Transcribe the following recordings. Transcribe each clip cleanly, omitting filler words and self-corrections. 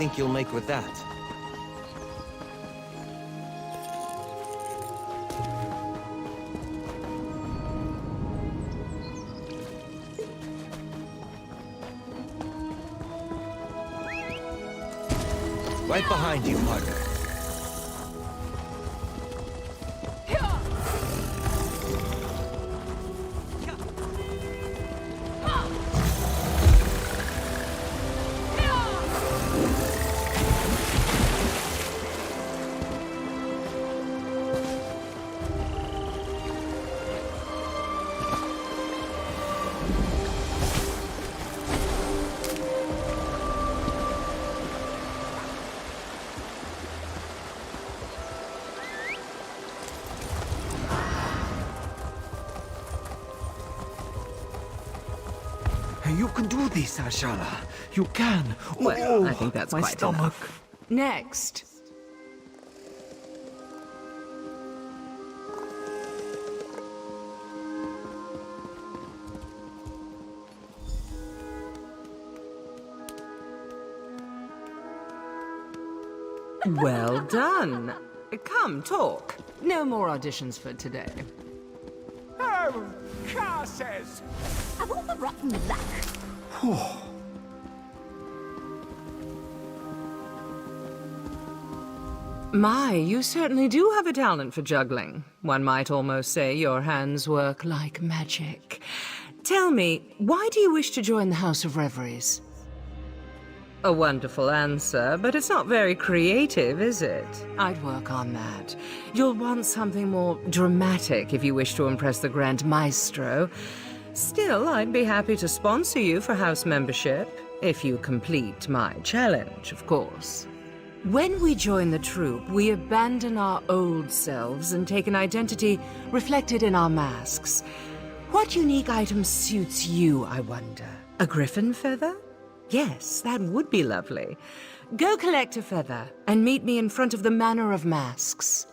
think you'll make with that? Right behind you, partner. You can do this, Ashala. You can. Well, I think that's my quite stomach. enough. Next. Well done. Come, talk. No more auditions for today. Oh, curses! Have all the rotten luck. My, you certainly do have a talent for juggling. One might almost say your hands work like magic. Tell me, why do you wish to join the House of Reveries? A wonderful answer, but it's not very creative, is it? I'd work on that. You'll want something more dramatic if you wish to impress the Grand Maestro. Still, I'd be happy to sponsor you for house membership, if you complete my challenge, of course. When we join the troupe, we abandon our old selves and take an identity reflected in our masks. What unique item suits you, I wonder? A griffin feather? Yes, that would be lovely. Go collect a feather and meet me in front of the Manor of Masks.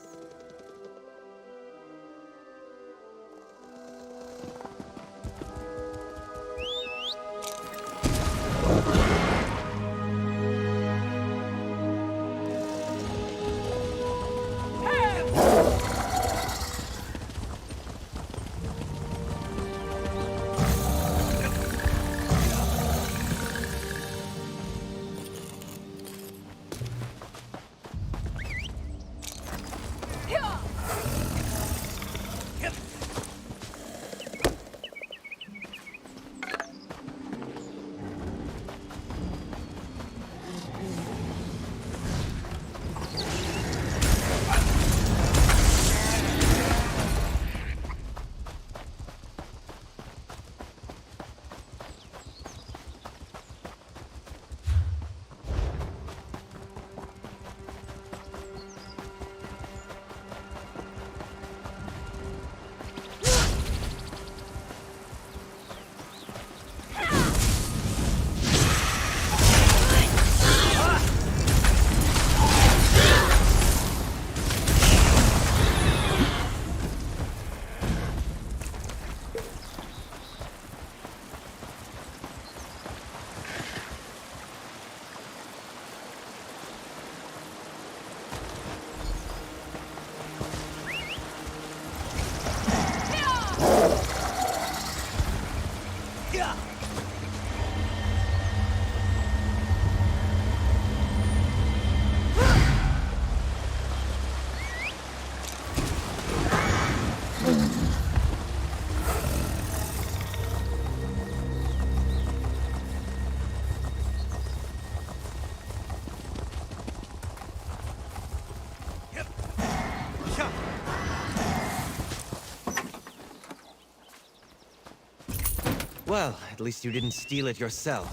Well, at least you didn't steal it yourself.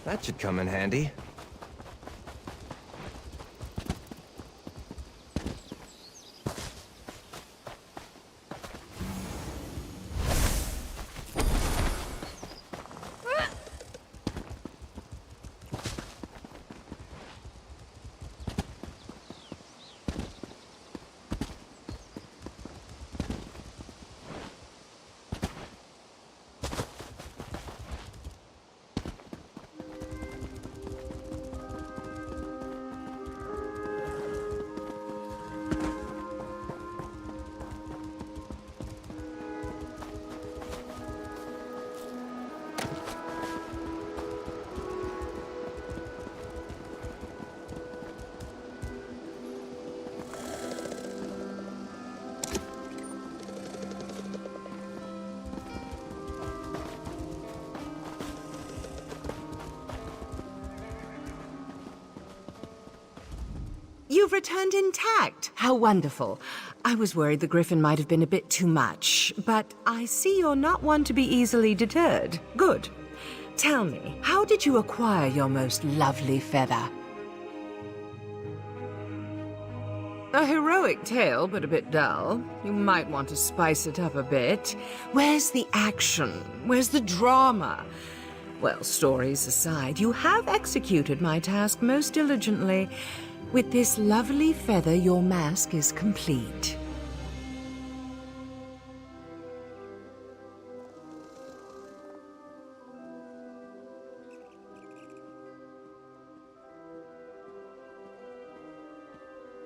That should come in handy. You've returned intact. How wonderful. I was worried the griffin might have been a bit too much, but I see you're not one to be easily deterred. Good. Tell me, how did you acquire your most lovely feather? A heroic tale, but a bit dull. You might want to spice it up a bit. Where's the action? Where's the drama? Well, stories aside, you have executed my task most diligently. With this lovely feather, your mask is complete.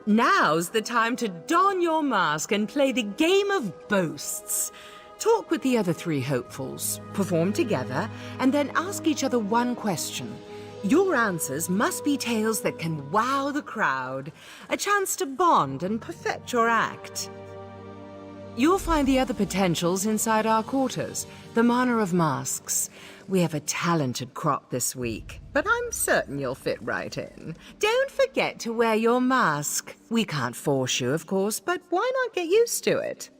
Now's the time to don your mask and play the game of boasts. Talk with the other three hopefuls, perform together, and then ask each other one question. Your answers must be tales that can wow the crowd, a chance to bond and perfect your act. You'll find the other potentials inside our quarters, the Manor of Masks. We have a talented crop this week, but I'm certain you'll fit right in. Don't forget to wear your mask. We can't force you, of course, but why not get used to it?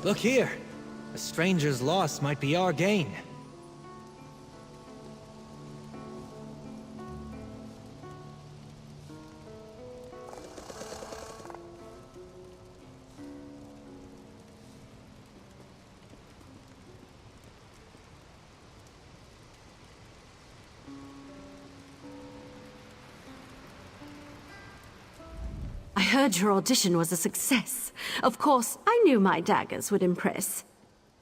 Look here. A stranger's loss might be our gain. I heard your audition was a success. Of course, I knew my daggers would impress.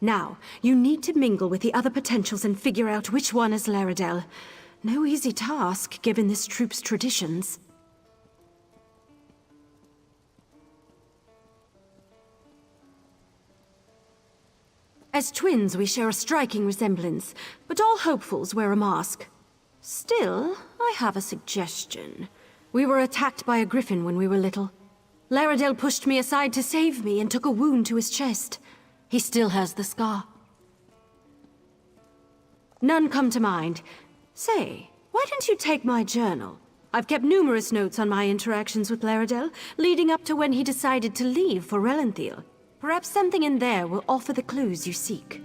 Now, you need to mingle with the other potentials and figure out which one is Laredell. No easy task, given this troop's traditions. As twins, we share a striking resemblance, but all hopefuls wear a mask. Still, I have a suggestion. We were attacked by a griffin when we were little. Laredell pushed me aside to save me and took a wound to his chest. He still has the scar. None come to mind. Say, why don't you take my journal? I've kept numerous notes on my interactions with Laredell, leading up to when he decided to leave for Relanthiel. Perhaps something in there will offer the clues you seek.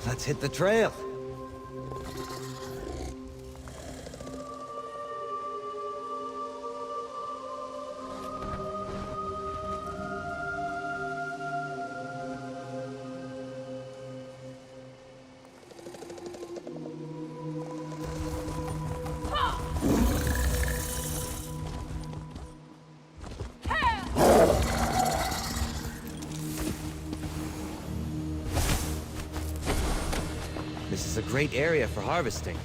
Let's hit the trail. great area for harvesting.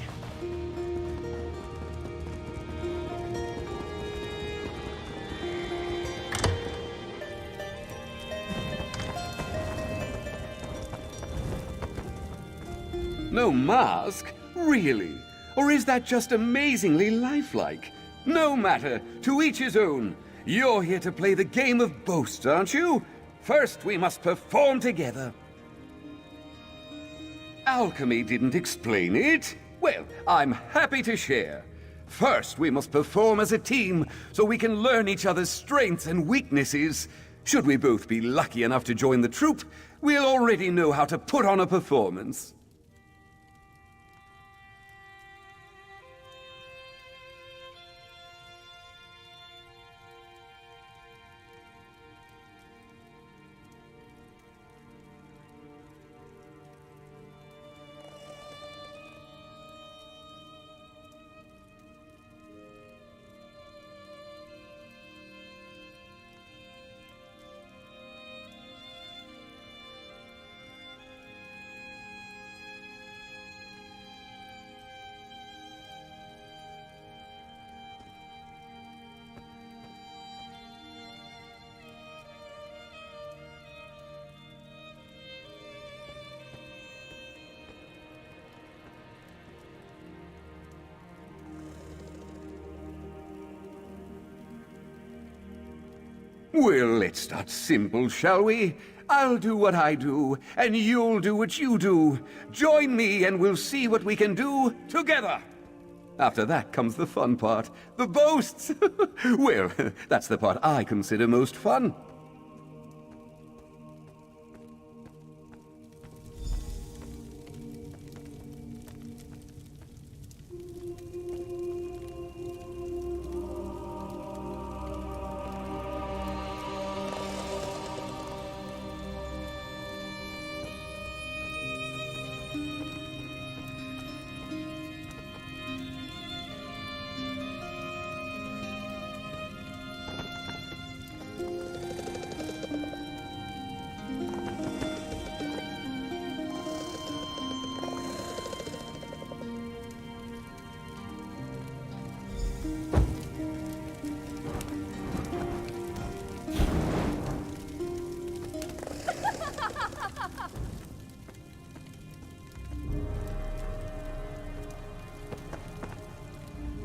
No mask? Really? Or is that just amazingly lifelike? No matter, to each his own. You're here to play the game of boasts, aren't you? First, we must perform together. Alchemy didn't explain it. Well, I'm happy to share. First, we must perform as a team so we can learn each other's strengths and weaknesses. Should we both be lucky enough to join the troupe, we'll already know how to put on a performance. Well, let's start simple, shall we? I'll do what I do, and you'll do what you do. Join me and we'll see what we can do together. After that comes the fun part, the boasts. Well, that's the part I consider most fun.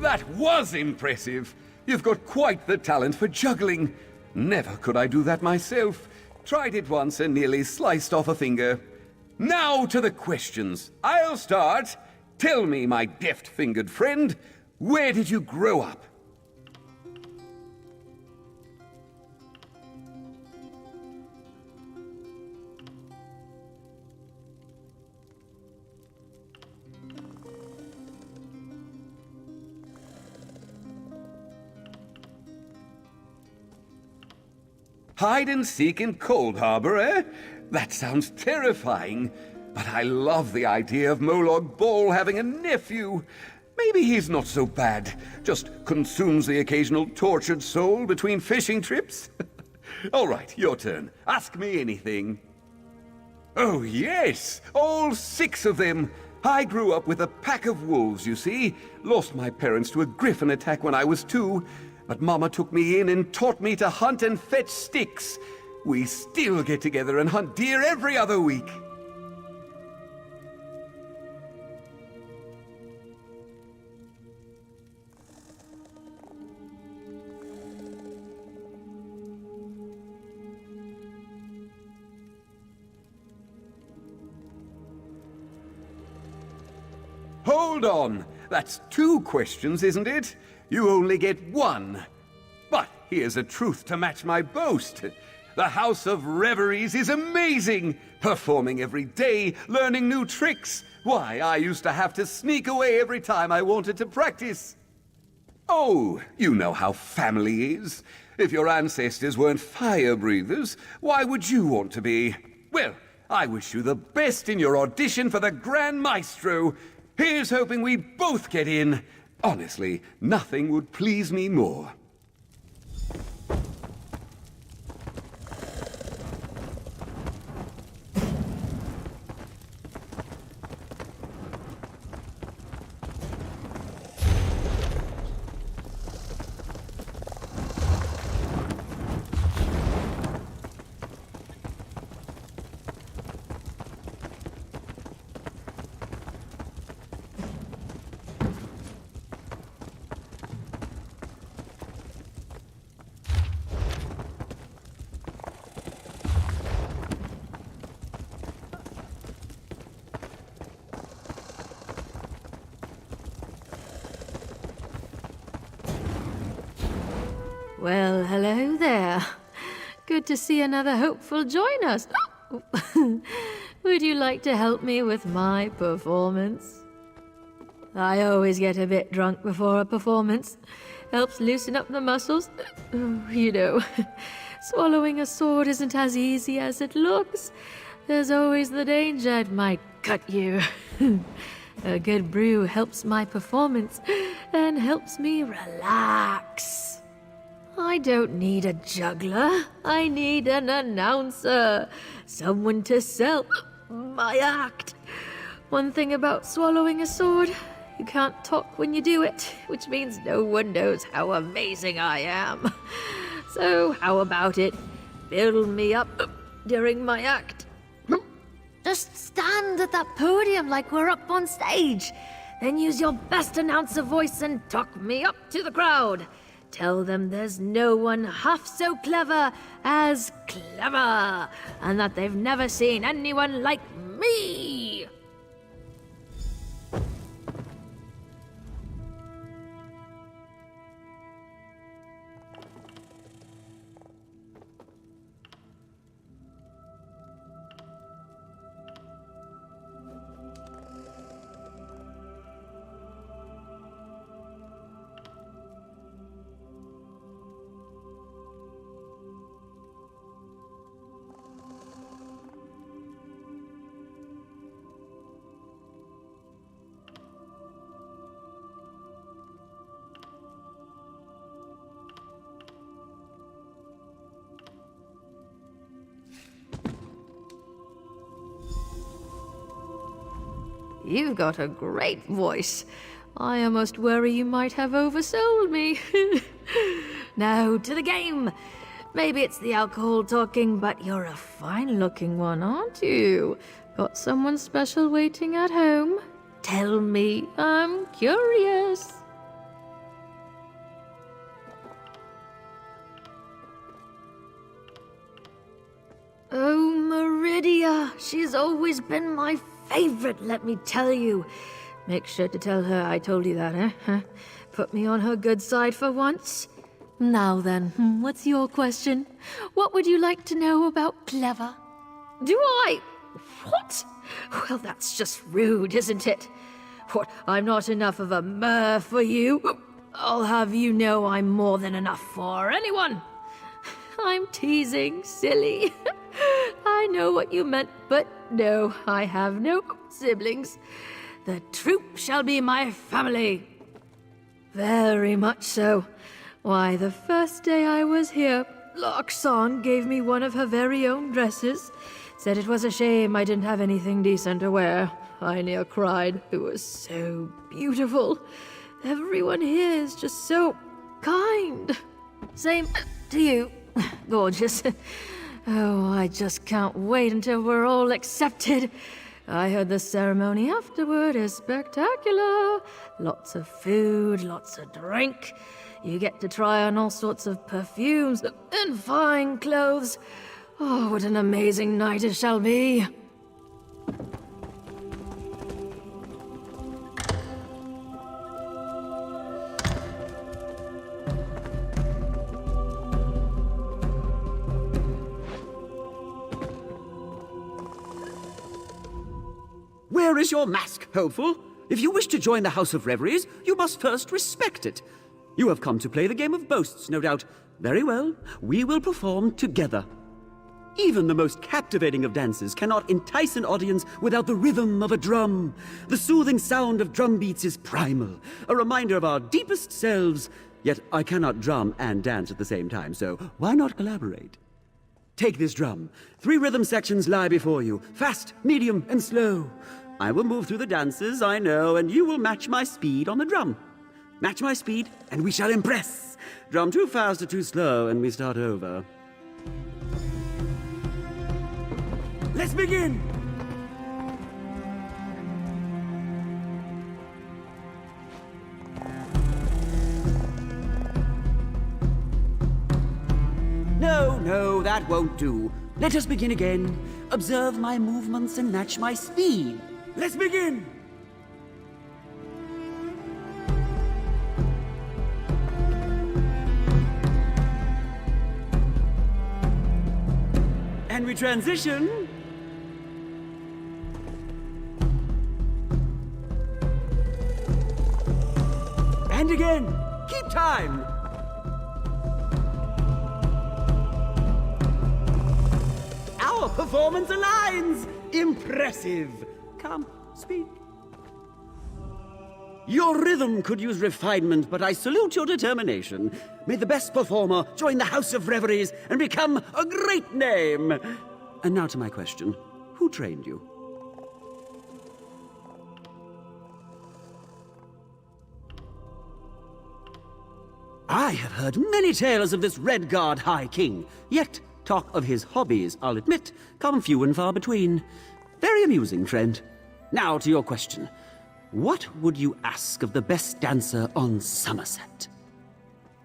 That was impressive! You've got quite the talent for juggling. Never could I do that myself. Tried it once and nearly sliced off a finger. Now to the questions. I'll start. Tell me, my deft-fingered friend, where did you grow up? Hide and seek in Cold Harbor, eh? That sounds terrifying. But I love the idea of Molag Bal having a nephew. Maybe he's not so bad. Just consumes the occasional tortured soul between fishing trips. All right, your turn. Ask me anything. Oh, yes! All 6 of them! I grew up with a pack of wolves, you see. Lost my parents to a griffin attack when I was 2. But Mama took me in and taught me to hunt and fetch sticks. We still get together and hunt deer every other week. Hold on! That's 2 questions, isn't it? You only get 1. But here's a truth to match my boast. The House of Reveries is amazing! Performing every day, learning new tricks. Why, I used to have to sneak away every time I wanted to practice. Oh, you know how family is. If your ancestors weren't fire breathers, why would you want to be? Well, I wish you the best in your audition for the Grand Maestro. Here's hoping we both get in. Honestly, nothing would please me more. Well, hello there. Good to see another hopeful join us. Would you like to help me with my performance? I always get a bit drunk before a performance. Helps loosen up the muscles. You know, swallowing a sword isn't as easy as it looks. There's always the danger it might cut you. A good brew helps my performance and helps me relax. I don't need a juggler. I need an announcer. Someone to sell my act. One thing about swallowing a sword, you can't talk when you do it, which means no one knows how amazing I am. So how about it? Build me up during my act. Just stand at that podium like we're up on stage. Then use your best announcer voice and talk me up to the crowd. Tell them there's no one half so clever as clever, and that they've never seen anyone like me. You've got a great voice. I almost worry you might have oversold me. Now, to the game. Maybe it's the alcohol talking, but you're a fine-looking one, aren't you? Got someone special waiting at home? Tell me, I'm curious. Oh, Meridia, she's always been my favorite, let me tell you. Make sure to tell her I told you that, eh? Put me on her good side for once. Now then, what's your question? What would you like to know about Clever? Do I? What? Well, that's just rude, isn't it? What, I'm not enough of a mer for you? I'll have you know I'm more than enough for anyone. I'm teasing, silly. I know what you meant, but no, I have no siblings. The troop shall be my family. Very much so. Why, the first day I was here, Loxon gave me one of her very own dresses. Said it was a shame I didn't have anything decent to wear. I near cried. It was so beautiful. Everyone here is just so kind. Same to you. Gorgeous. Oh, I just can't wait until we're all accepted. I heard the ceremony afterward is spectacular. Lots of food, lots of drink. You get to try on all sorts of perfumes and fine clothes. Oh, what an amazing night it shall be. Where is your mask, hopeful? If you wish to join the House of Reveries, you must first respect it. You have come to play the game of boasts, no doubt. Very well, we will perform together. Even the most captivating of dances cannot entice an audience without the rhythm of a drum. The soothing sound of drum beats is primal, a reminder of our deepest selves. Yet I cannot drum and dance at the same time, so why not collaborate? Take this drum. 3 rhythm sections lie before you, fast, medium, and slow. I will move through the dances, I know, and you will match my speed on the drum. Match my speed, and we shall impress. Drum too fast or too slow, and we start over. Let's begin! No, that won't do. Let us begin again. Observe my movements and match my speed. Let's begin! we transition. And again, keep time. Our performance aligns. Impressive. Come, speak. Your rhythm could use refinement, but I salute your determination. May the best performer join the House of Reveries and become a great name. And now to my question. Who trained you? I have heard many tales of this Redguard High King, yet talk of his hobbies, I'll admit, come few and far between. Very amusing, friend. Now to your question. What would you ask of the best dancer on Somerset?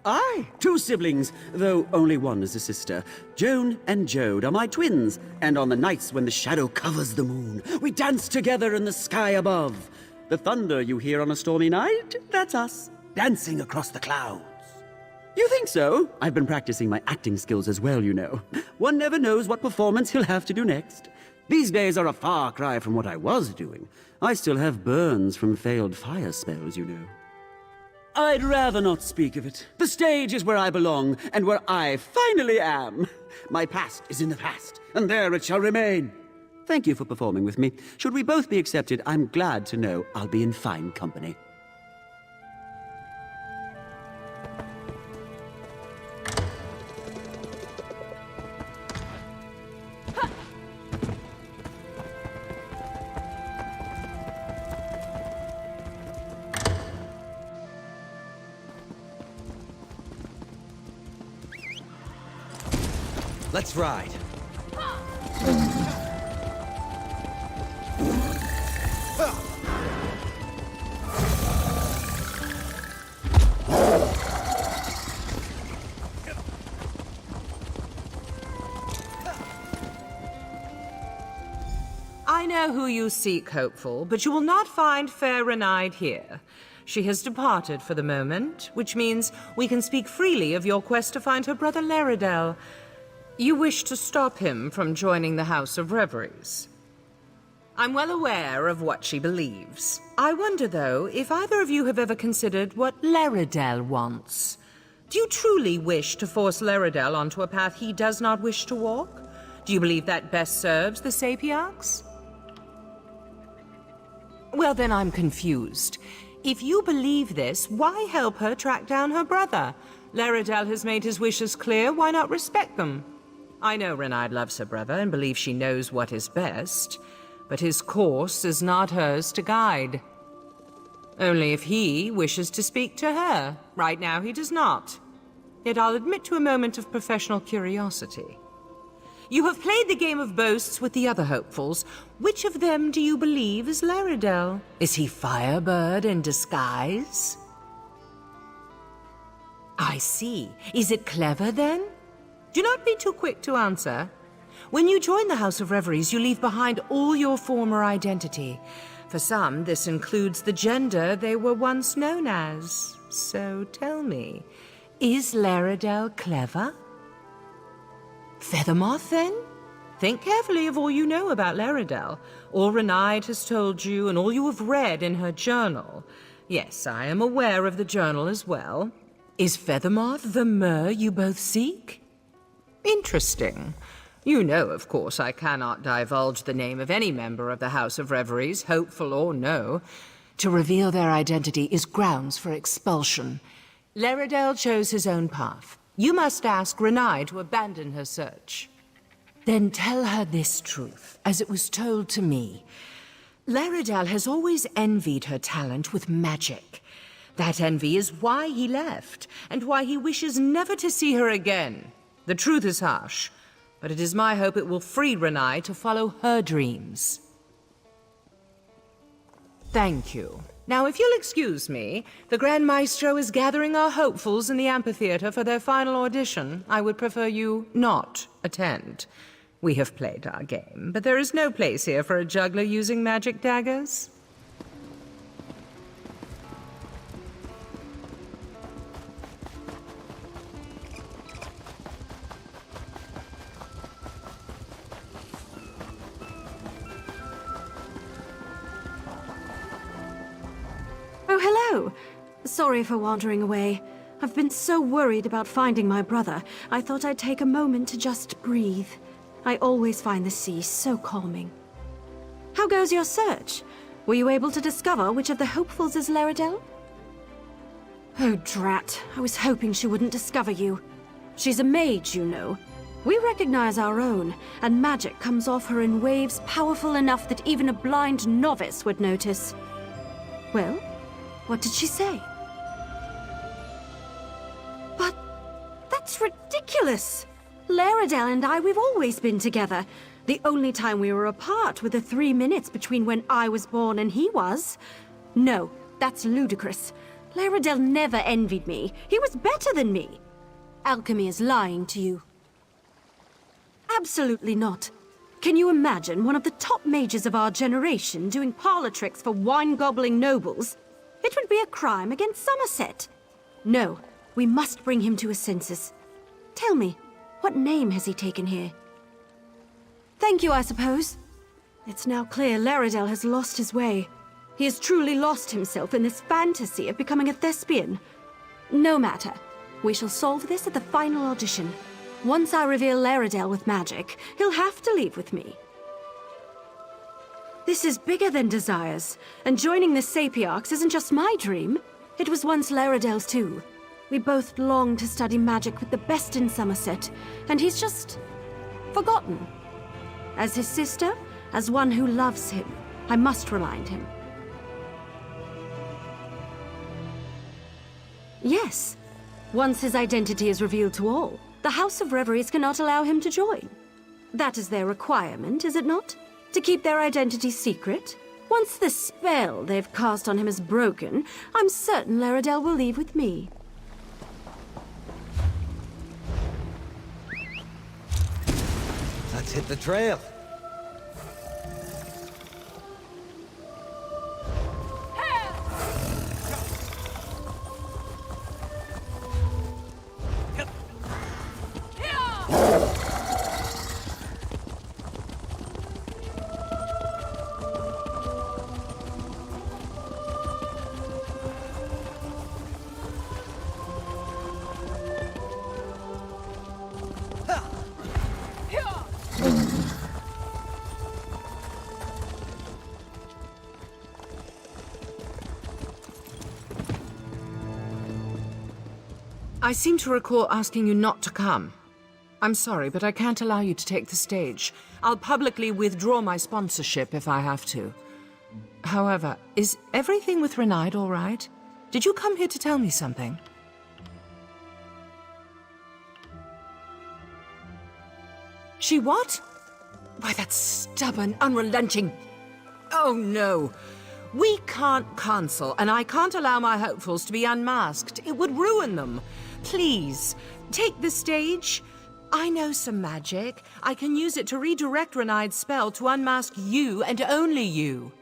Aye, 2 siblings, though only one is a sister. Joan and Jode are my twins, and on the nights when the shadow covers the moon, we dance together in the sky above. The thunder you hear on a stormy night, that's us, dancing across the clouds. You think so? I've been practicing my acting skills as well, you know. One never knows what performance he'll have to do next. These days are a far cry from what I was doing. I still have burns from failed fire spells, you know. I'd rather not speak of it. The stage is where I belong, and where I finally am. My past is in the past, and there it shall remain. Thank you for performing with me. Should we both be accepted, I'm glad to know I'll be in fine company. Let's ride. I know who you seek, Hopeful, but you will not find fair Renaid here. She has departed for the moment, which means we can speak freely of your quest to find her brother Laredale. You wish to stop him from joining the House of Reveries. I'm well aware of what she believes. I wonder, though, if either of you have ever considered what Laredale wants. Do you truly wish to force Laredale onto a path he does not wish to walk? Do you believe that best serves the Sapiarchs? Well, then I'm confused. If you believe this, why help her track down her brother? Laredale has made his wishes clear, why not respect them? I know Renaid loves her brother and believes she knows what is best, but his course is not hers to guide. Only if he wishes to speak to her. Right now he does not. Yet I'll admit to a moment of professional curiosity. You have played the game of boasts with the other hopefuls. Which of them do you believe is Laredale? Is he Firebird in disguise? I see. Is it clever, then? Do not be too quick to answer. When you join the House of Reveries, you leave behind all your former identity. For some, this includes the gender they were once known as. So tell me, is Laredale clever? Feathermoth, then? Think carefully of all you know about Laredale, all Renaid has told you, and all you have read in her journal. Yes, I am aware of the journal as well. Is Feathermoth the Mer you both seek? Interesting. You know, of course, I cannot divulge the name of any member of the House of Reveries, hopeful or no. To reveal their identity is grounds for expulsion. Laredale chose his own path. You must ask Renaid to abandon her search. Then tell her this truth, as it was told to me. Laredale has always envied her talent with magic. That envy is why he left, and why he wishes never to see her again. The truth is harsh, but it is my hope it will free Renaid to follow her dreams. Thank you. Now, if you'll excuse me, the Grand Maestro is gathering our hopefuls in the amphitheater for their final audition. I would prefer you not attend. We have played our game, but there is no place here for a juggler using magic daggers. Oh, hello. Sorry for wandering away. I've been so worried about finding my brother, I thought I'd take a moment to just breathe. I always find the sea so calming. How goes your search? Were you able to discover which of the hopefuls is Laredell? Oh, drat. I was hoping she wouldn't discover you. She's a mage, you know. We recognize our own, and magic comes off her in waves powerful enough that even a blind novice would notice. Well, what did she say? But that's ridiculous! Laredell and I, we've always been together. The only time we were apart were the 3 minutes between when I was born and he was. No, that's ludicrous. Laredell never envied me. He was better than me. Alchemy is lying to you. Absolutely not. Can you imagine one of the top mages of our generation doing parlor tricks for wine-gobbling nobles? It would be a crime against Somerset. No, we must bring him to his senses. Tell me, what name has he taken here? Thank you, I suppose. It's now clear Laredell has lost his way. He has truly lost himself in this fantasy of becoming a thespian. No matter. We shall solve this at the final audition. Once I reveal Laredell with magic, he'll have to leave with me. This is bigger than desires, and joining the Sapiarchs isn't just my dream. It was once Laredell's too. We both longed to study magic with the best in Somerset, and he's just forgotten. As his sister, as one who loves him, I must remind him. Yes. Once his identity is revealed to all, the House of Reveries cannot allow him to join. That is their requirement, is it not? To keep their identity secret? Once the spell they've cast on him is broken, I'm certain Laredell will leave with me. Let's hit the trail. I seem to recall asking you not to come. I'm sorry, but I can't allow you to take the stage. I'll publicly withdraw my sponsorship if I have to. However, is everything with Renaid all right? Did you come here to tell me something? She what? Why, that stubborn, unrelenting... Oh, no. We can't cancel, and I can't allow my hopefuls to be unmasked. It would ruin them. Please, take the stage. I know some magic. I can use it to redirect Renaid's spell to unmask you and only you.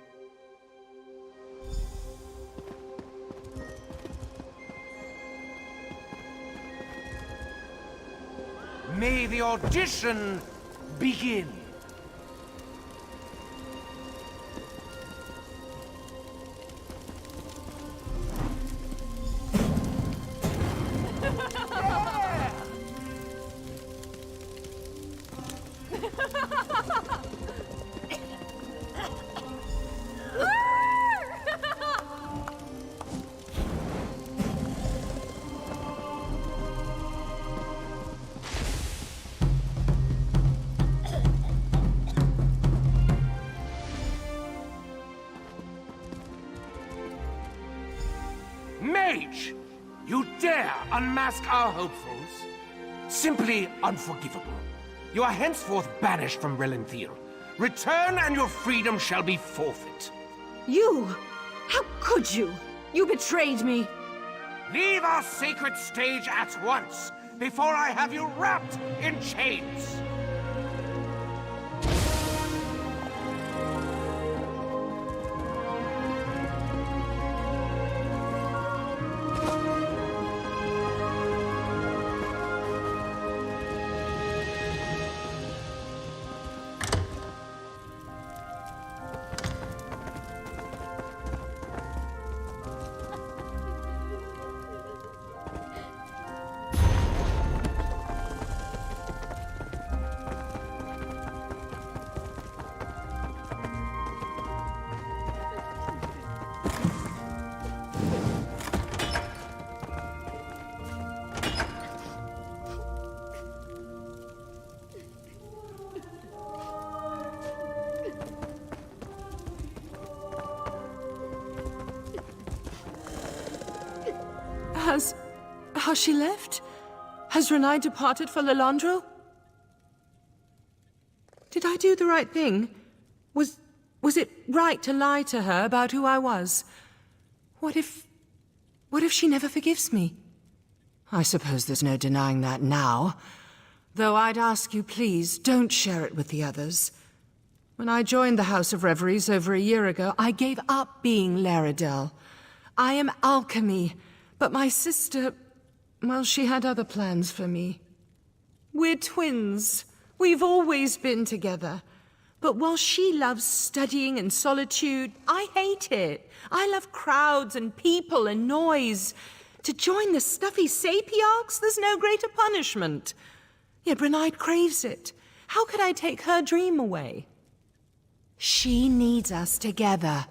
May the audition begin. Mage! You dare unmask our hopefuls? Simply unforgivable. You are henceforth banished from Relenthir. Return and your freedom shall be forfeit. You! How could you? You betrayed me. Leave our sacred stage at once, before I have you wrapped in chains! Has she left? Has Renai departed for Lilandro? Did I do the right thing? Was it right to lie to her about who I was? What if she never forgives me? I suppose there's no denying that now. Though I'd ask you, please, don't share it with the others. When I joined the House of Reveries over a year ago, I gave up being Laredale. I am alchemy, but my sister, well, she had other plans for me. We're twins. We've always been together. But while she loves studying and solitude, I hate it. I love crowds and people and noise. To join the stuffy Sapiarchs, there's no greater punishment. Yet Renai craves it. How could I take her dream away? She needs us together.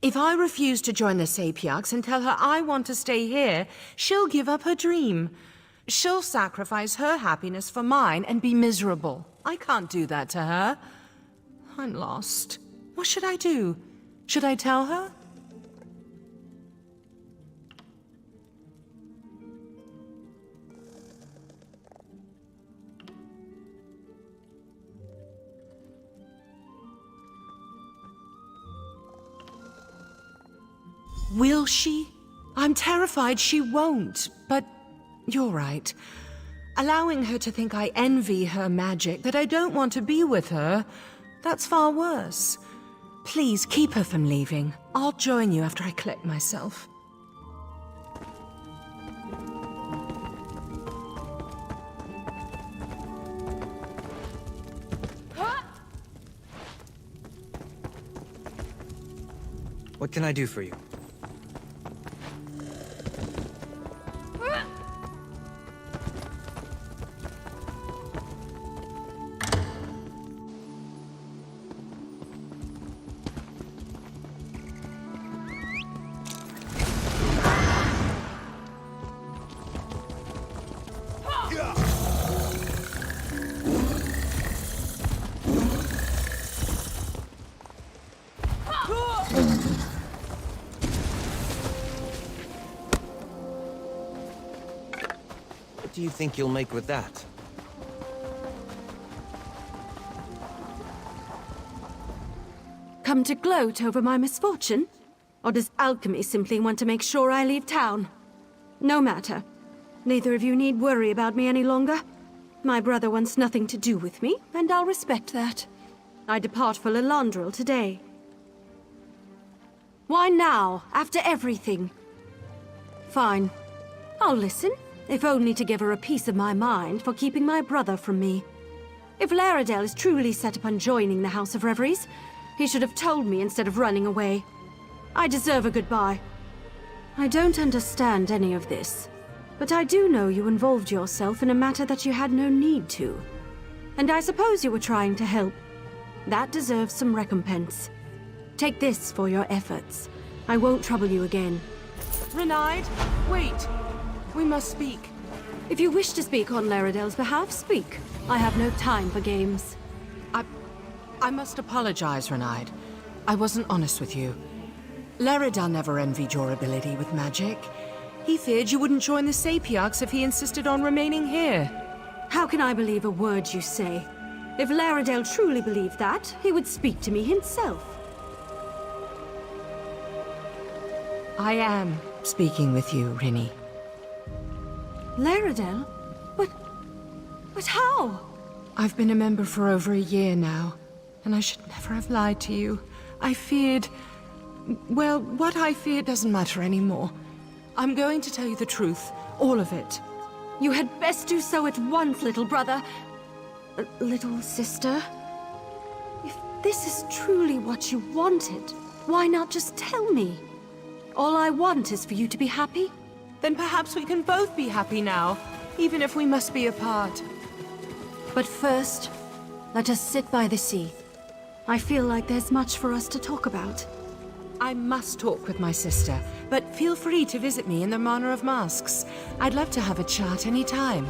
If I refuse to join the Sapiarchs and tell her I want to stay here, she'll give up her dream. She'll sacrifice her happiness for mine and be miserable. I can't do that to her. I'm lost. What should I do? Should I tell her? Will she? I'm terrified she won't, but you're right. Allowing her to think I envy her magic, that I don't want to be with her, that's far worse. Please keep her from leaving. I'll join you after I collect myself. What can I do for you? What do you think you'll make with that? Come to gloat over my misfortune? Or does alchemy simply want to make sure I leave town? No matter. Neither of you need worry about me any longer. My brother wants nothing to do with me, and I'll respect that. I depart for Lilandril today. Why now, after everything? Fine. I'll listen, if only to give her a piece of my mind for keeping my brother from me. If Laredale is truly set upon joining the House of Reveries, he should have told me instead of running away. I deserve a goodbye. I don't understand any of this, but I do know you involved yourself in a matter that you had no need to. And I suppose you were trying to help. That deserves some recompense. Take this for your efforts. I won't trouble you again. Renaid, wait. We must speak. If you wish to speak on Laredale's behalf, speak. I have no time for games. I must apologize, Renaid. I wasn't honest with you. Laredale never envied your ability with magic. He feared you wouldn't join the Sapiarchs if he insisted on remaining here. How can I believe a word you say? If Laredale truly believed that, he would speak to me himself. I am speaking with you, Rinny. Laredale? But how? I've been a member for over a year now, and I should never have lied to you. I feared... Well, what I feared doesn't matter anymore. I'm going to tell you the truth, all of it. You had best do so at once, little brother. Little sister? If this is truly what you wanted, why not just tell me? All I want is for you to be happy. Then perhaps we can both be happy now, even if we must be apart. But first, let us sit by the sea. I feel like there's much for us to talk about. I must talk with my sister, but feel free to visit me in the Manor of Masks. I'd love to have a chat any time.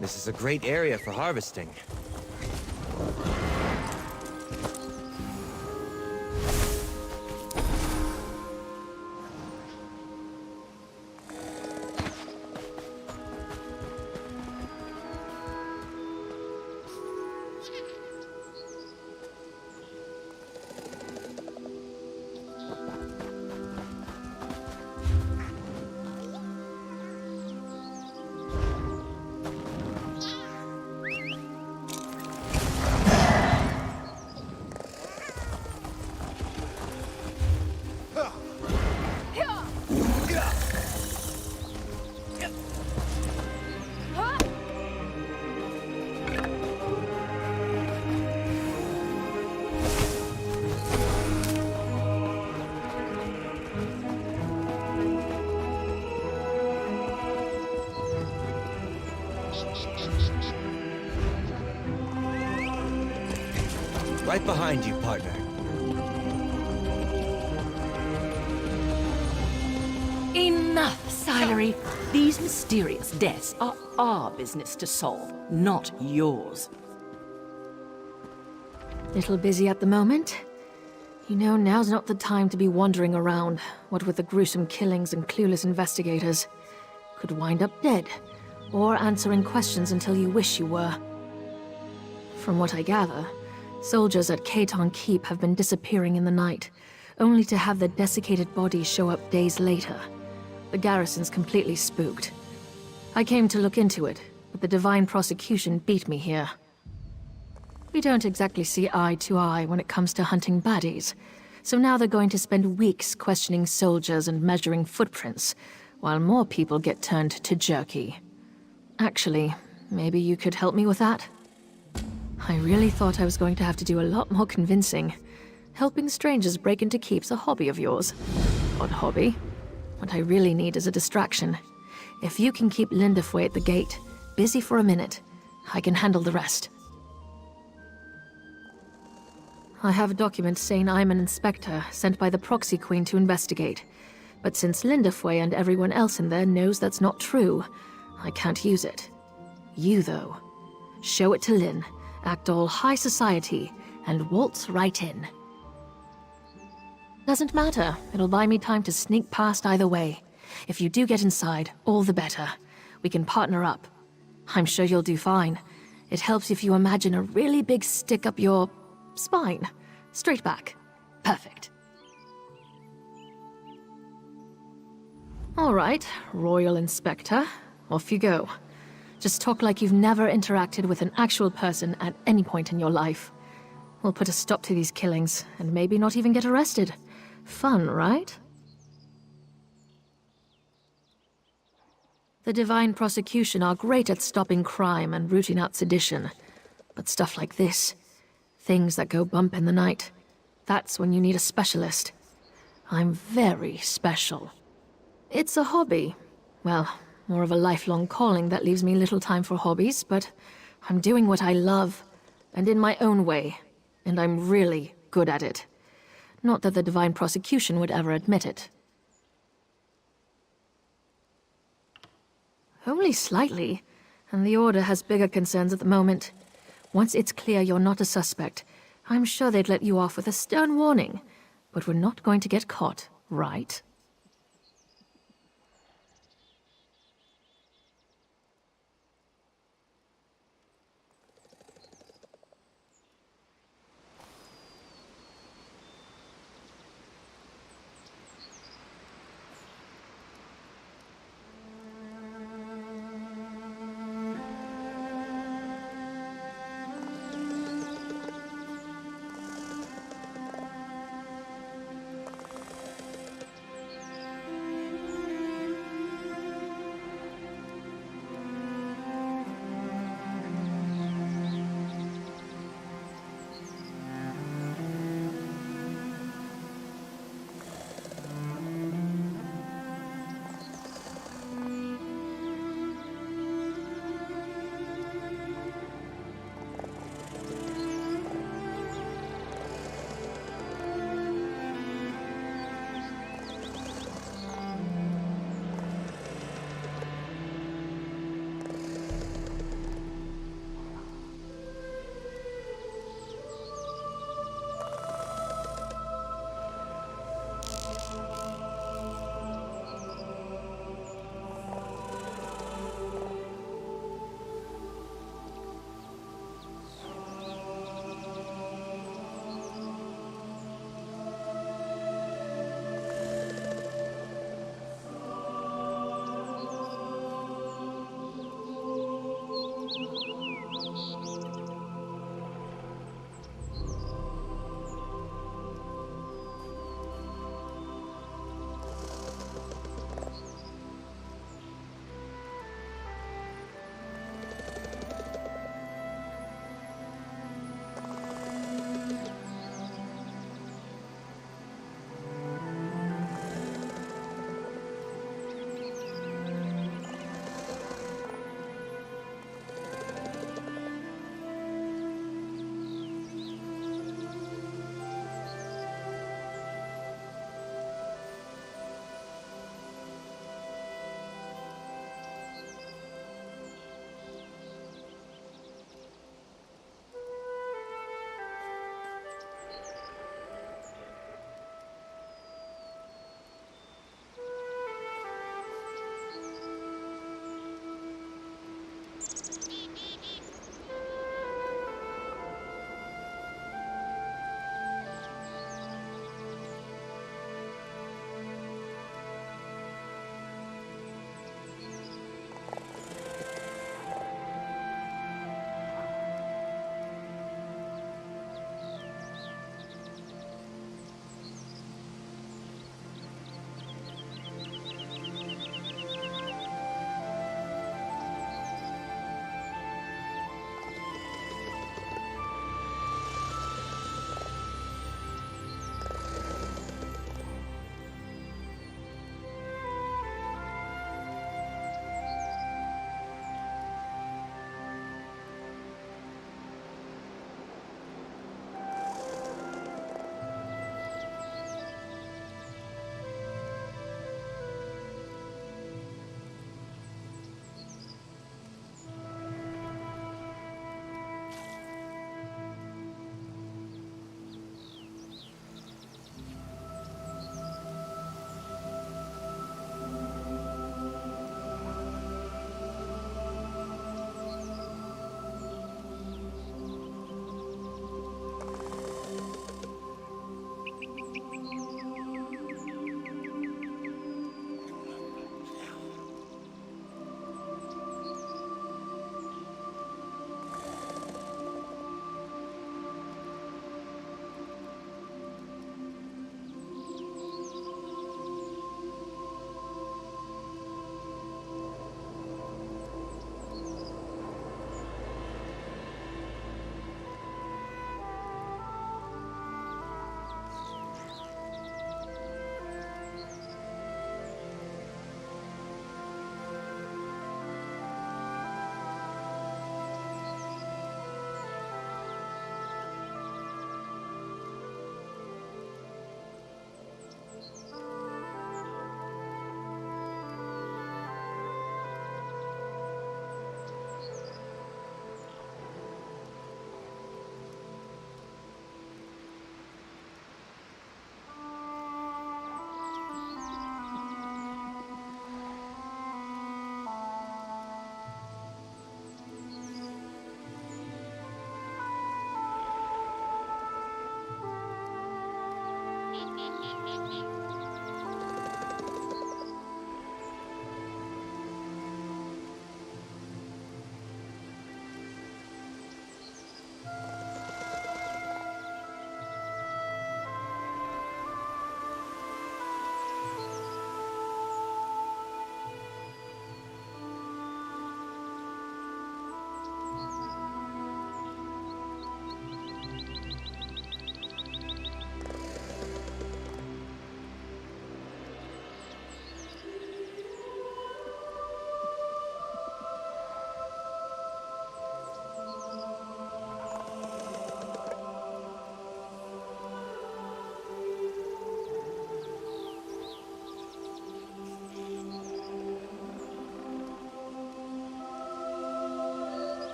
This is a great area for harvesting. Right behind you, partner. Enough, Silery. These mysterious deaths are our business to solve, not yours. Little busy at the moment. You know, now's not the time to be wandering around, what with the gruesome killings and clueless investigators. Could wind up dead, or answering questions until you wish you were. From what I gather, soldiers at Katon Keep have been disappearing in the night, only to have their desiccated bodies show up days later. The garrison's completely spooked. I came to look into it, but the Divine Prosecution beat me here. We don't exactly see eye to eye when it comes to hunting baddies, so now they're going to spend weeks questioning soldiers and measuring footprints, while more people get turned to jerky. Actually, maybe you could help me with that? I really thought I was going to have to do a lot more convincing. Helping strangers break into keep's a hobby of yours. Odd hobby. What I really need is a distraction. If you can keep Linderfoy at the gate, busy for a minute, I can handle the rest. I have a document saying I'm an inspector sent by the Proxy Queen to investigate. But since Linderfoy and everyone else in there knows that's not true, I can't use it. You, though. Show it to Lynn. Act all high society, and waltz right in. Doesn't matter. It'll buy me time to sneak past either way. If you do get inside, all the better. We can partner up. I'm sure you'll do fine. It helps if you imagine a really big stick up your spine. Straight back. Perfect. All right, Royal Inspector. Off you go. Just talk like you've never interacted with an actual person at any point in your life. We'll put a stop to these killings, and maybe not even get arrested. Fun, right? The Divine Prosecution are great at stopping crime and rooting out sedition. But stuff like this, things that go bump in the night, that's when you need a specialist. I'm very special. It's a hobby. Well, more of a lifelong calling that leaves me little time for hobbies, but I'm doing what I love, and in my own way, and I'm really good at it. Not that the Divine Prosecution would ever admit it. Only slightly, and the Order has bigger concerns at the moment. Once it's clear you're not a suspect, I'm sure they'd let you off with a stern warning. But we're not going to get caught, right?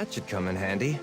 That should come in handy.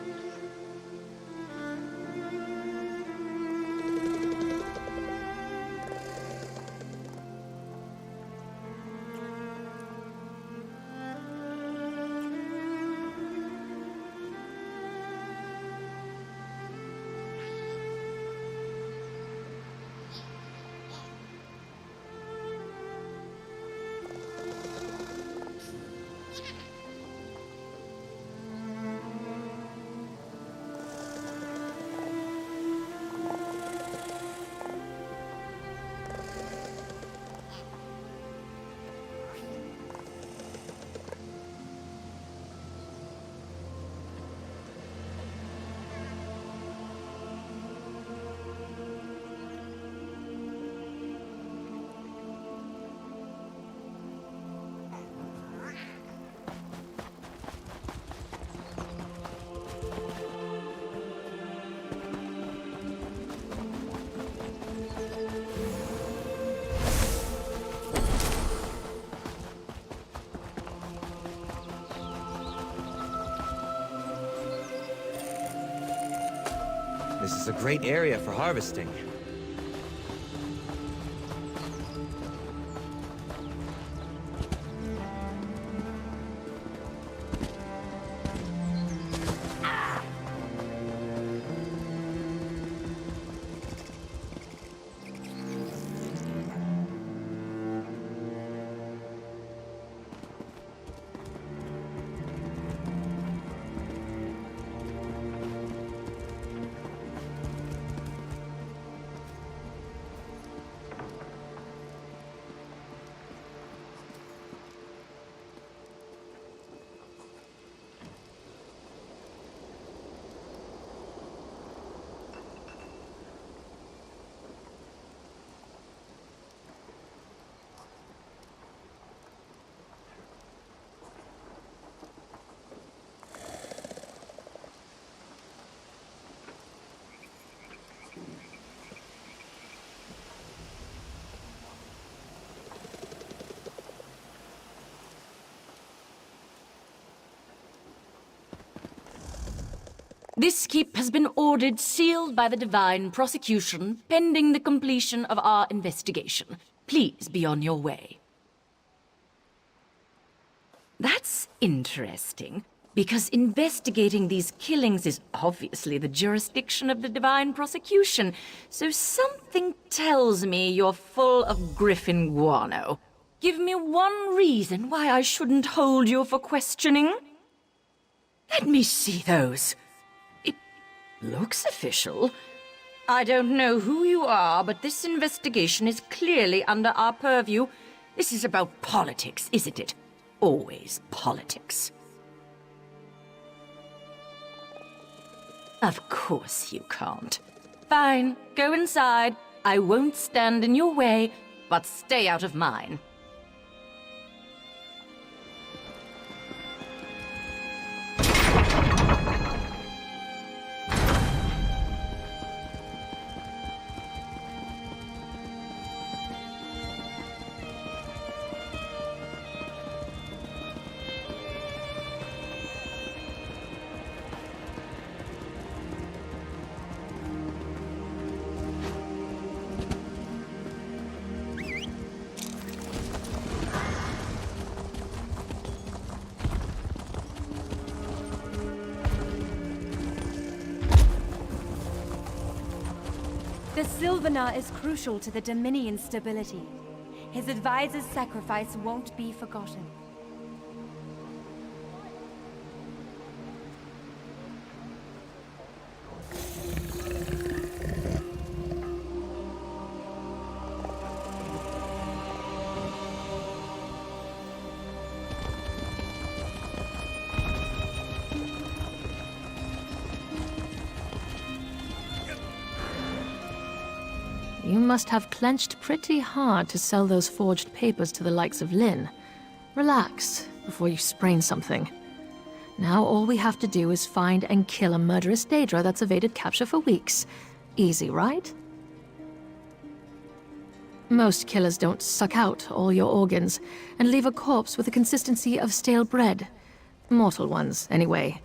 This is a great area for harvesting. This keep has been ordered sealed by the Divine Prosecution, pending the completion of our investigation. Please be on your way. That's interesting, because investigating these killings is obviously the jurisdiction of the Divine Prosecution, so something tells me you're full of Griffin guano. Give me one reason why I shouldn't hold you for questioning. Let me see those. Looks official. I don't know who you are, but this investigation is clearly under our purview. This is about politics, isn't it? Always politics. Of course you can't. Fine, go inside. I won't stand in your way, but stay out of mine. The Sylvanar is crucial to the Dominion's stability. His advisor's sacrifice won't be forgotten. You must have clenched pretty hard to sell those forged papers to the likes of Lynn. Relax before you sprain something. Now all we have to do is find and kill a murderous Daedra that's evaded capture for weeks. Easy, right? Most killers don't suck out all your organs and leave a corpse with the consistency of stale bread. Mortal ones, anyway.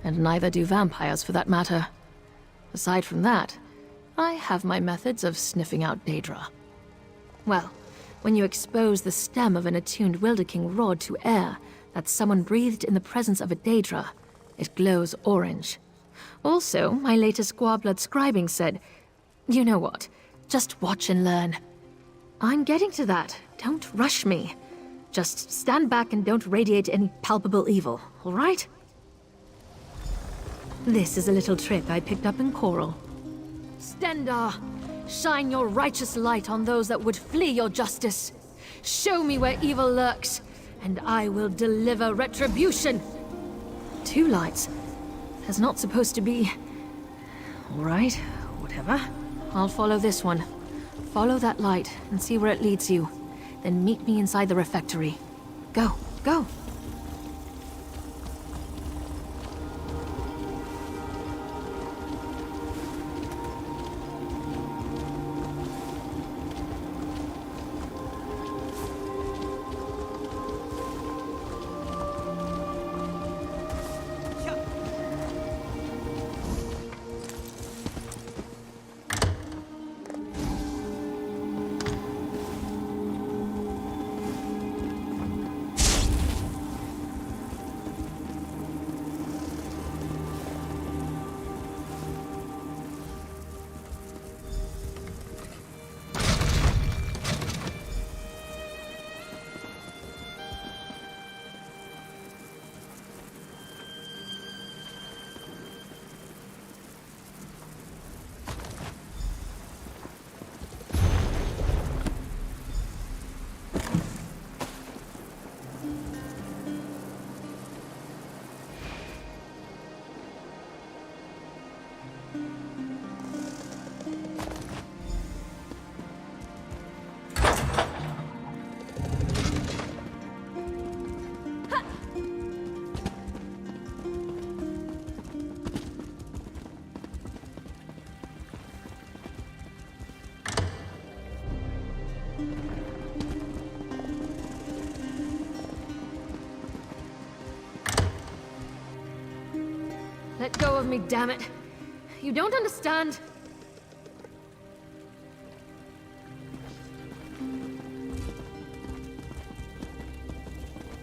And neither do vampires, for that matter. Aside from that, I have my methods of sniffing out Daedra. Well, when you expose the stem of an attuned Wilderking rod to air that someone breathed in the presence of a Daedra, it glows orange. Also, my latest Squabblood scribing said, you know what, just watch and learn. I'm getting to that. Don't rush me. Just stand back and don't radiate any palpable evil, all right? This is a little trick I picked up in Coral. Stendarr, shine your righteous light on those that would flee your justice. Show me where evil lurks, and I will deliver retribution. 2 lights. There's not supposed to be... All right, whatever. I'll follow this one. Follow that light and see where it leads you. Then meet me inside the refectory. Go, go! Let go of me, damn it. You don't understand.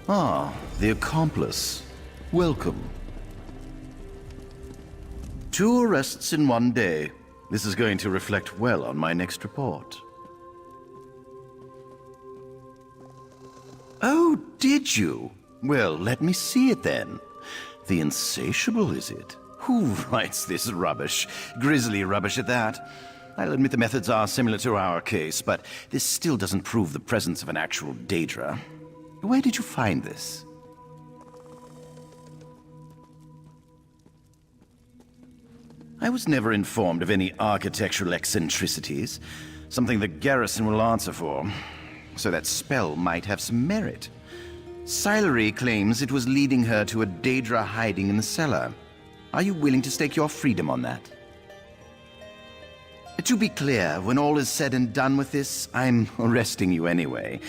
Ah, the accomplice. Welcome. 2 arrests in 1 day. This is going to reflect well on my next report. Oh, did you? Well, let me see it then. The Insatiable, is it? Who writes this rubbish? Grisly rubbish at that. I'll admit the methods are similar to our case, but this still doesn't prove the presence of an actual Daedra. Where did you find this? I was never informed of any architectural eccentricities. Something the garrison will answer for. So that spell might have some merit. Silery claims it was leading her to a Daedra hiding in the cellar. Are you willing to stake your freedom on that? To be clear, when all is said and done with this, I'm arresting you anyway.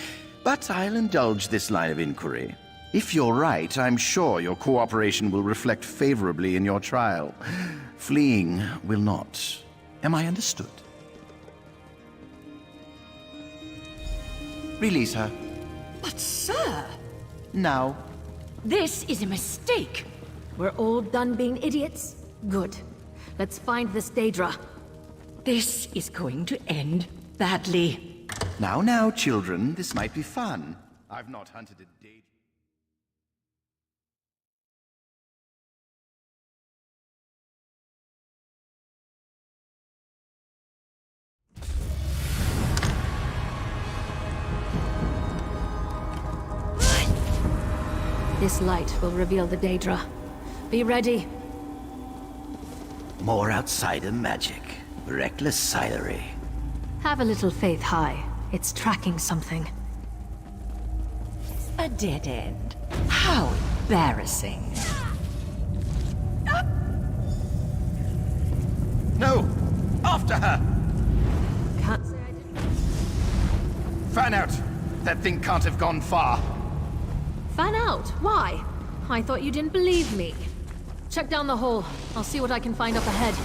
But I'll indulge this line of inquiry. If you're right, I'm sure your cooperation will reflect favorably in your trial. Fleeing will not. Am I understood? Release her. But, sir, Now. this is a mistake. We're all done being idiots? Good. Let's find this Daedra. This is going to end badly. Now, children, this might be fun. I've not hunted a Daedra. This light will reveal the Daedra. Be ready. More outsider magic. Reckless Silery. Have a little faith, High. It's tracking something. A dead end. How embarrassing. No! After her! Can't say I didn't. Fan out! That thing can't have gone far. Fan out? Why? I thought you didn't believe me. Check down the hole. I'll see what I can find up ahead.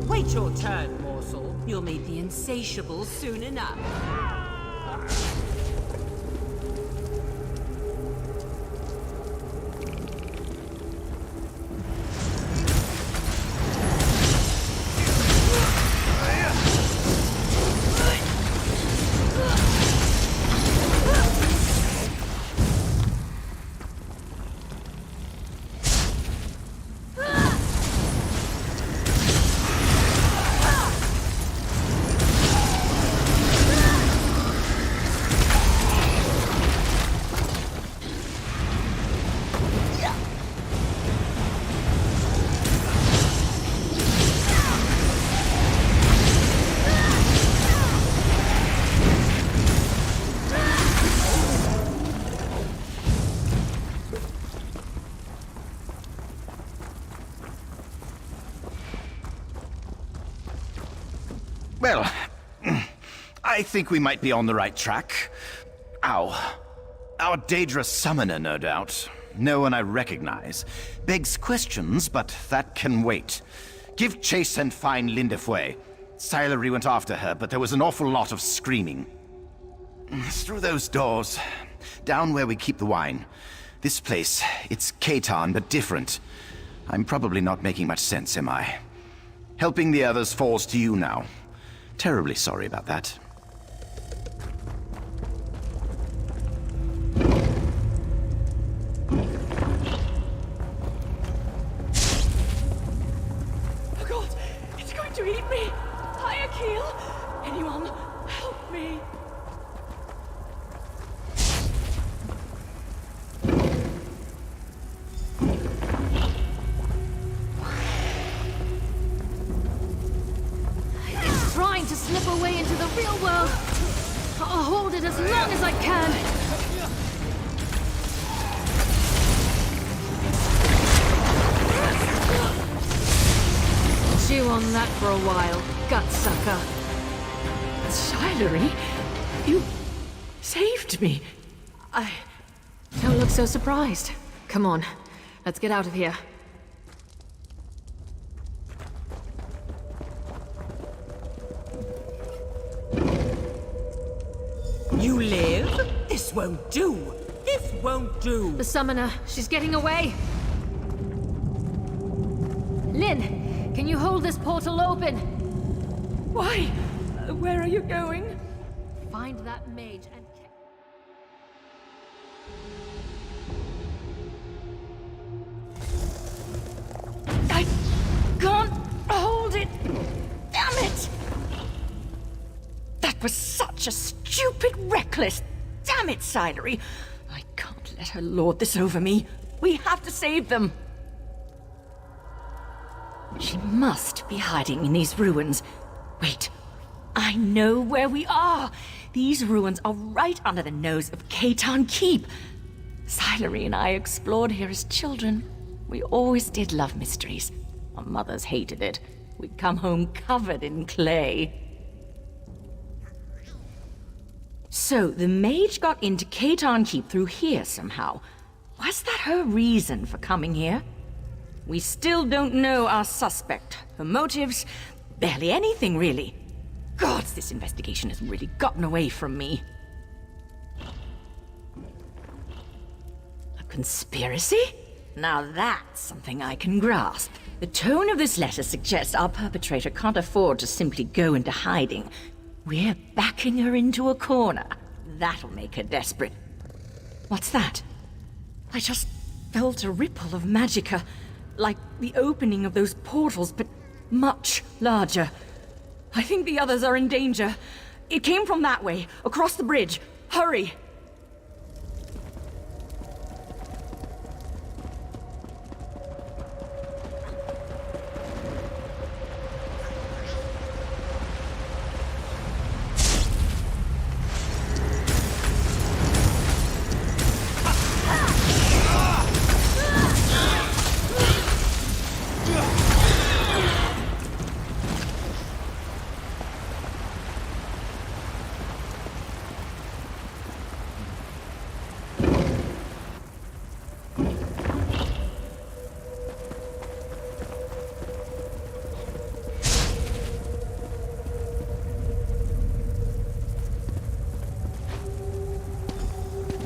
Wait your turn, morsel. You'll meet the insatiable soon enough. Well, I think we might be on the right track. Ow. Our Daedra summoner, no doubt. No one I recognize. Begs questions, but that can wait. Give chase and find Lindefway. Sylary went after her, but there was an awful lot of screaming. Through those doors. Down where we keep the wine. This place, it's Katan, but different. I'm probably not making much sense, am I? Helping the others falls to you now. Terribly sorry about that. Oh God, it's going to eat me! Hi, Akil! Anyone, help me! Trying to slip away into the real world. I'll hold it as long as I can. Chew on that for a while, gutsucker. Sylary, you saved me. Don't look so surprised. Come on, let's get out of here. You live? This won't do. This won't do. The summoner, she's getting away. Lynn, can you hold this portal open? Why? Where are you going? Find that mage and... I can't hold it! Damn it! That was such a stupid, reckless... Damn it, Sylary! I can't let her lord this over me. We have to save them. She must be hiding in these ruins. Wait, I know where we are. These ruins are right under the nose of Katan Keep. Sylary and I explored here as children. We always did love mysteries. Our mothers hated it. We'd come home covered in clay. So, the mage got into Katan Keep through here somehow. Was that her reason for coming here? We still don't know our suspect, her motives, barely anything really. Gods, this investigation has really gotten away from me. A Conspiracy? Now that's something I can grasp. The tone of this letter suggests our perpetrator can't afford to simply go into hiding. We're backing her into a corner. That'll make her desperate. What's that? I just felt a ripple of magicka, like the opening of those portals, but much larger. I think the others are in danger. It came from that way, across the bridge. Hurry!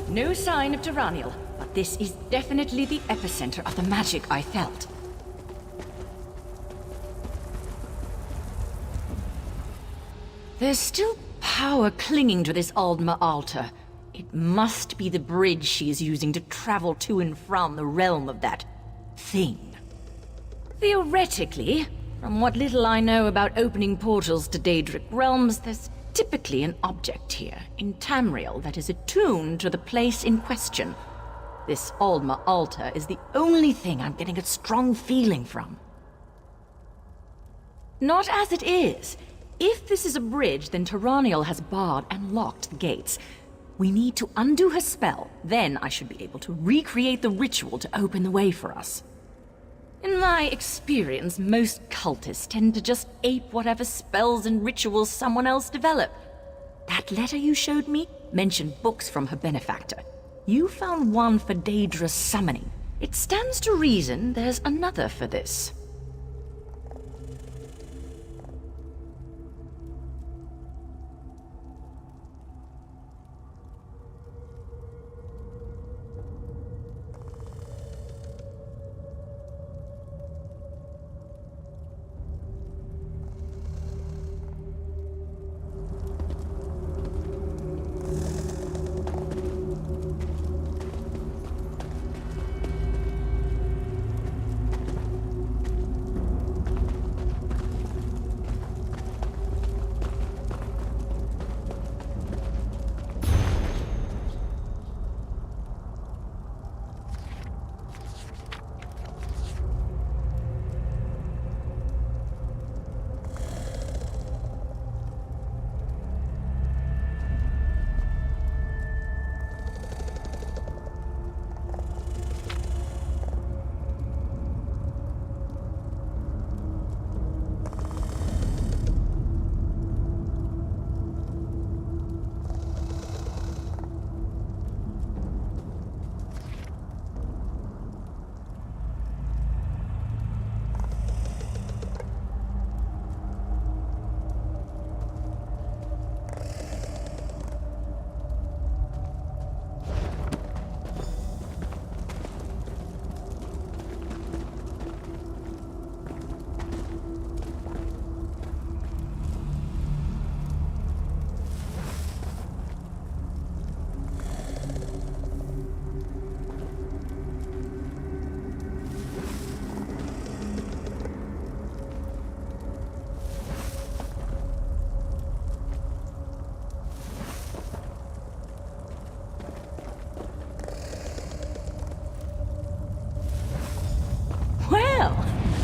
No sign of Tyrannial, but this is definitely the epicenter of the magic I felt. There's still power clinging to this Aldma altar. It must be the bridge she is using to travel to and from the realm of that thing. Theoretically, from what little I know about opening portals to Daedric realms, there's typically an object here, in Tamriel, that is attuned to the place in question. This Aldma altar is the only thing I'm getting a strong feeling from. Not as it is. If this is a bridge, then Tyranniel has barred and locked the gates. We need to undo her spell, then I should be able to recreate the ritual to open the way for us. In my experience, most cultists tend to just ape whatever spells and rituals someone else developed. That letter you showed me mentioned books from her benefactor. You found one for Daedra's summoning. It stands to reason there's another for this.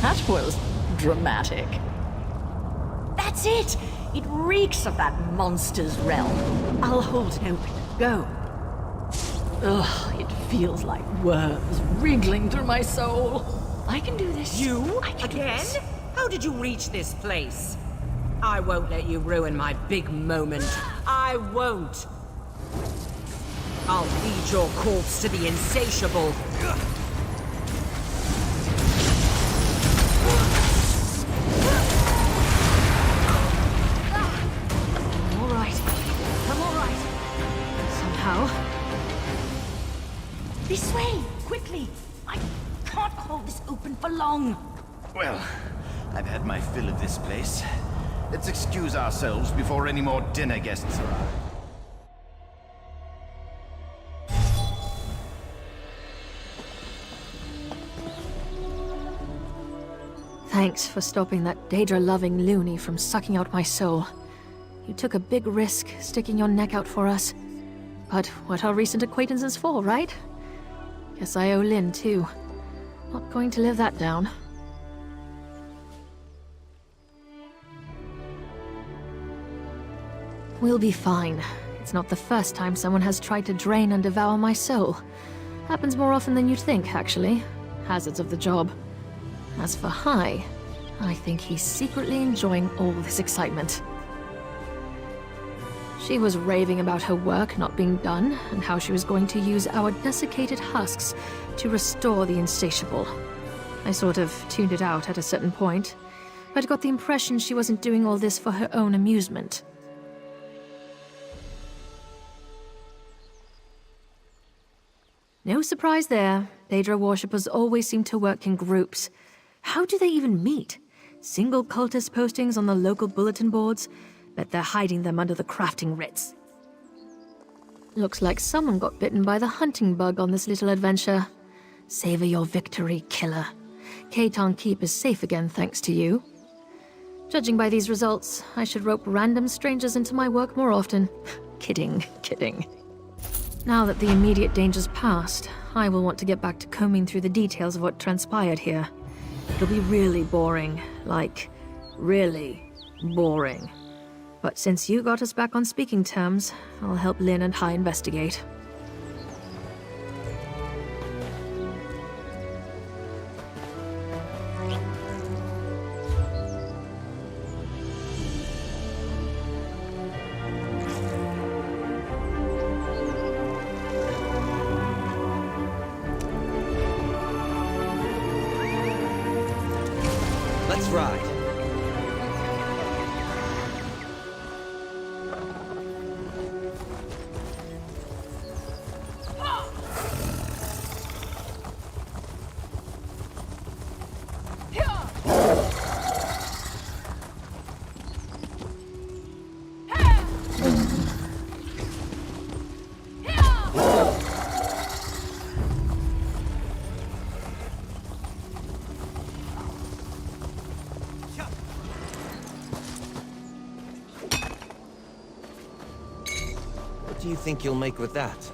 That was dramatic. That's it! It reeks of that monster's realm. I'll hold it open. Go. Ugh, it feels like worms wriggling through my soul. I can do this. You? I can do Again? this. How did you reach this place? I won't let you ruin my big moment. I won't. I'll feed your corpse to the insatiable. This way! Quickly! I can't hold this open for long. Well, I've had my fill of this place. Let's excuse ourselves before any more dinner guests arrive. Thanks for stopping that Daedra-loving loony from sucking out my soul. You took a big risk sticking your neck out for us. But what are recent acquaintances for, right? Guess I owe Lynn, too. Not going to live that down. We'll be fine. It's not the first time someone has tried to drain and devour my soul. Happens more often than you'd think, actually. Hazards of the job. As for Hai, I think he's secretly enjoying all this excitement. She was raving about her work not being done, and how she was going to use our desiccated husks to restore the insatiable. I sort of tuned it out at a certain point, but got the impression she wasn't doing all this for her own amusement. No surprise there. Daedra worshippers always seem to work in groups. How do they even meet? Single cultist postings on the local bulletin boards? Bet they're hiding them under the crafting writs. Looks like someone got bitten by the hunting bug on this little adventure. Savor your victory, killer. Keitan Keep is safe again thanks to you. Judging by these results, I should rope random strangers into my work more often. Kidding, kidding. Now that the immediate danger's passed, I will want to get back to combing through the details of what transpired here. It'll be really boring. Like, really boring. But since you got us back on speaking terms, I'll help Lynn and Hai investigate. Let's ride. What do you think you'll make with that?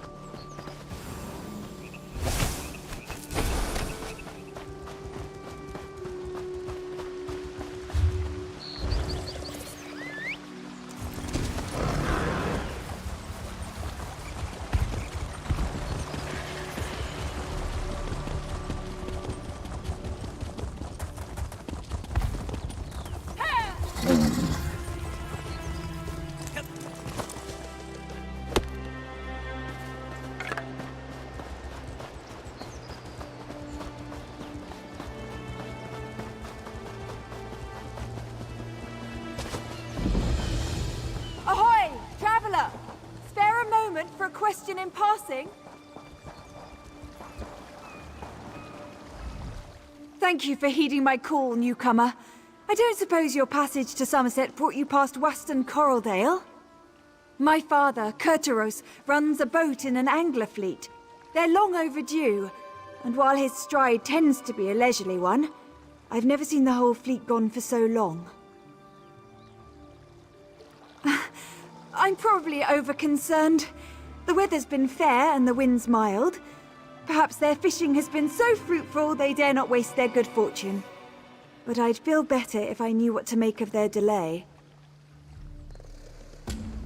Ahoy, traveler! Spare a moment for a question in passing? Thank you for heeding my call, newcomer. I don't suppose your passage to Somerset brought you past Waston Coraldale? My father, Kurteros, runs a boat in an angler fleet. They're long overdue, and while his stride tends to be a leisurely one, I've never seen the whole fleet gone for so long. I'm probably over-concerned. The weather's been fair and the wind's mild. Perhaps their fishing has been so fruitful they dare not waste their good fortune. But I'd feel better if I knew what to make of their delay.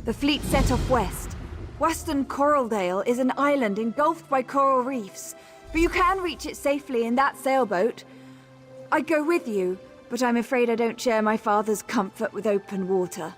The fleet set off west. Waston Coraldale is an island engulfed by coral reefs, but you can reach it safely in that sailboat. I'd go with you, but I'm afraid I don't share my father's comfort with open water.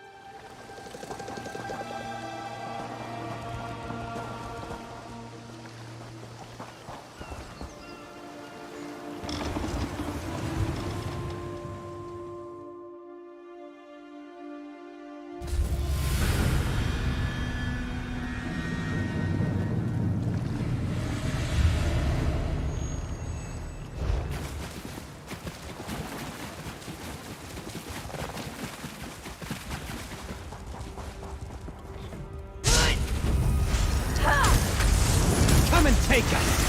take us!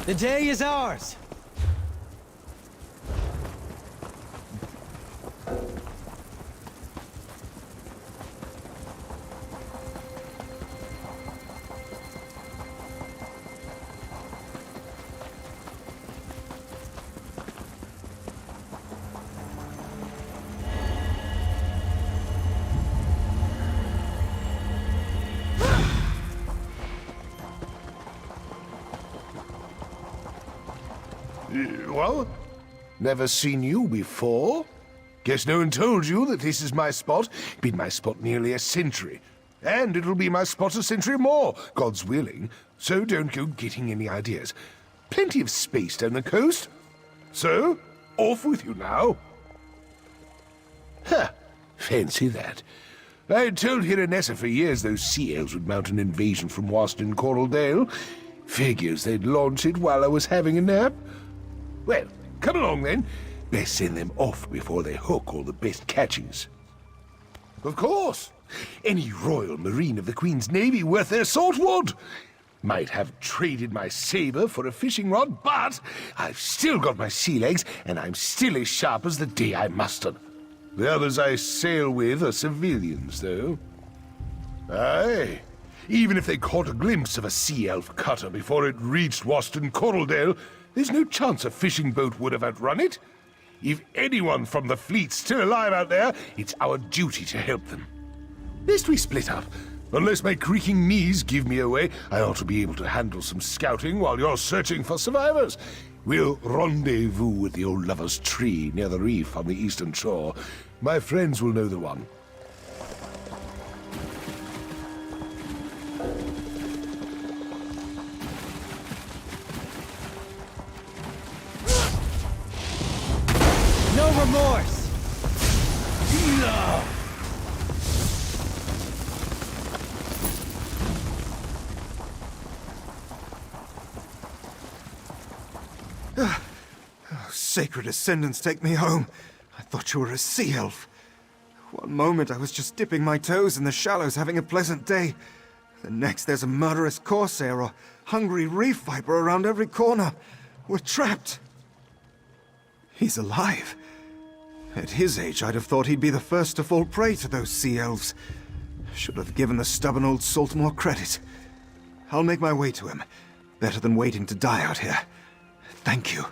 The day is ours! Well, never seen you before. Guess no one told you that this is my spot. Been my spot nearly a century. And it'll be my spot a century more, God's willing. So don't go getting any ideas. Plenty of space down the coast. So, off with you now. Huh, fancy that. I told Hiranessa for years those sea elves would mount an invasion from Waston Coraldale. Figures they'd launch it while I was having a nap. Well, come along then. Best send them off before they hook all the best catches. Of course. Any Royal Marine of the Queen's Navy worth their salt would. Might have traded my saber for a fishing rod, but I've still got my sea legs, and I'm still as sharp as the day I mustered. The others I sail with are civilians, though. Aye. Even if they caught a glimpse of a sea elf cutter before it reached Waston Coraldale, there's no chance a fishing boat would have outrun it. If anyone from the fleet's still alive out there, it's our duty to help them. Best we split up. Unless my creaking knees give me away, I ought to be able to handle some scouting while you're searching for survivors. We'll rendezvous with the old lover's tree near the reef on the eastern shore. My friends will know the one. No remorse! No! Sacred Ascendants, take me home. I thought you were a sea elf. One moment I was just dipping my toes in the shallows having a pleasant day. The next there's a murderous corsair or hungry reef viper around every corner. We're trapped. He's alive. At his age, I'd have thought he'd be the first to fall prey to those sea elves. Should have given the stubborn old salt more credit. I'll make my way to him. Better than waiting to die out here. Thank you.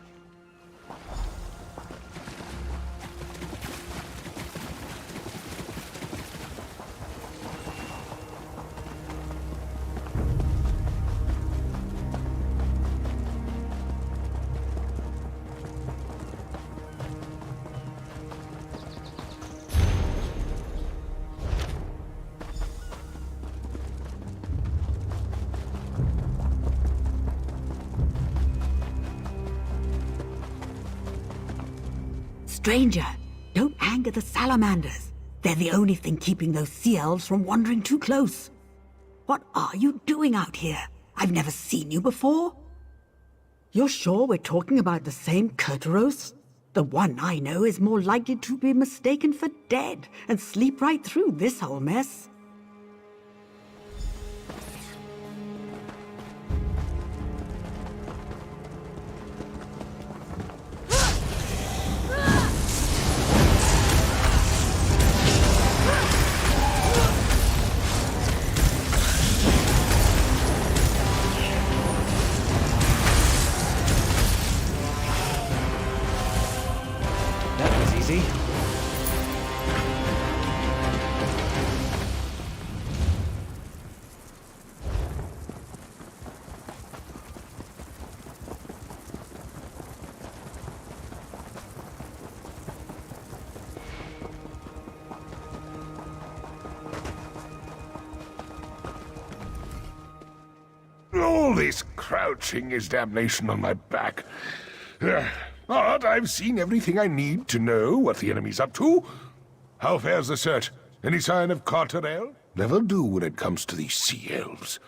Stranger, don't anger the salamanders. They're the only thing keeping those sea elves from wandering too close. What are you doing out here? I've never seen you before. You're sure we're talking about the same Kurtaros? The one I know is more likely to be mistaken for dead and sleep right through this whole mess. That was easy. All this crouching is damnation on my back. But I've seen everything I need to know what the enemy's up to. How fares the search? Any sign of Carterel? Never do when it comes to these sea elves.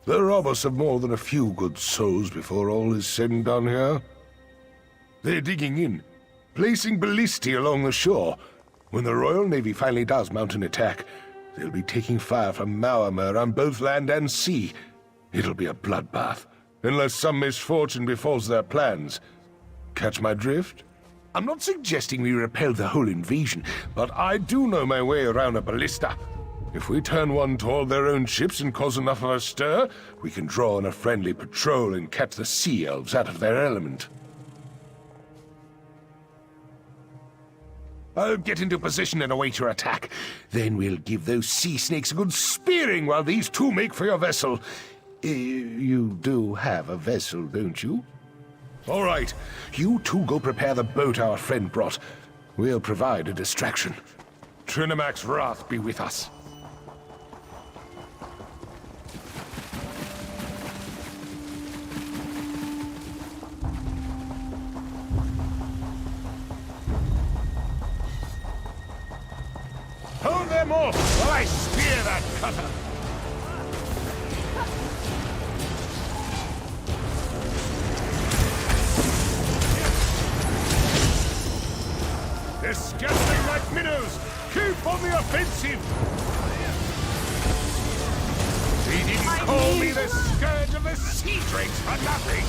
They'll rob us of more than a few good souls before all is said and done here. They're digging in, placing ballistae along the shore. When the Royal Navy finally does mount an attack, they'll be taking fire from Mauamer on both land and sea. It'll be a bloodbath, unless some misfortune befalls their plans. Catch my drift? I'm not suggesting we repel the whole invasion, but I do know my way around a ballista. If we turn one toward their own ships and cause enough of a stir, we can draw on a friendly patrol and catch the sea elves out of their element. I'll get into position and await your attack. Then we'll give those sea snakes a good spearing while these two make for your vessel. You do have a vessel, don't you? All right. You two go prepare the boat our friend brought. We'll provide a distraction. Trinamac's wrath be with us. Hold them off while I spear that cutter! They're scattering like minnows! Keep on the offensive! They didn't call me the scourge of the sea drakes for nothing!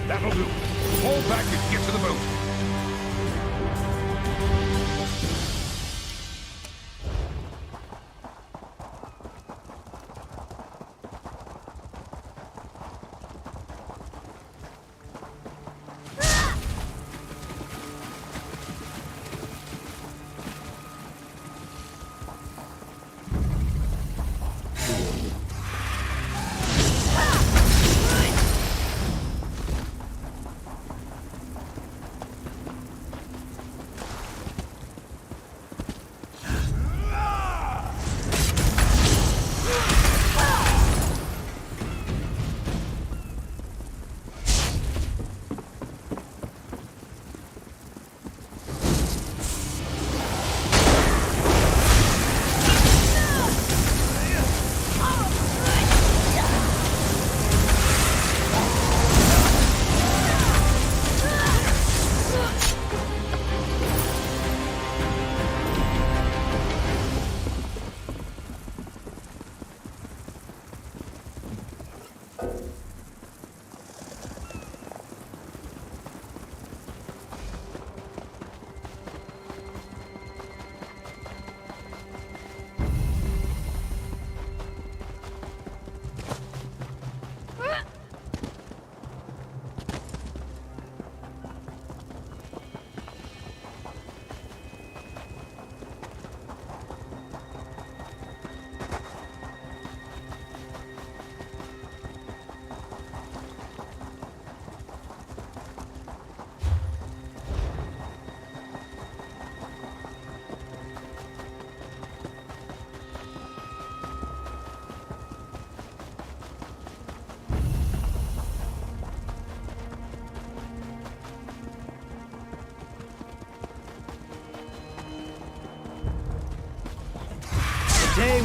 That'll do. Fall back and get to the boat.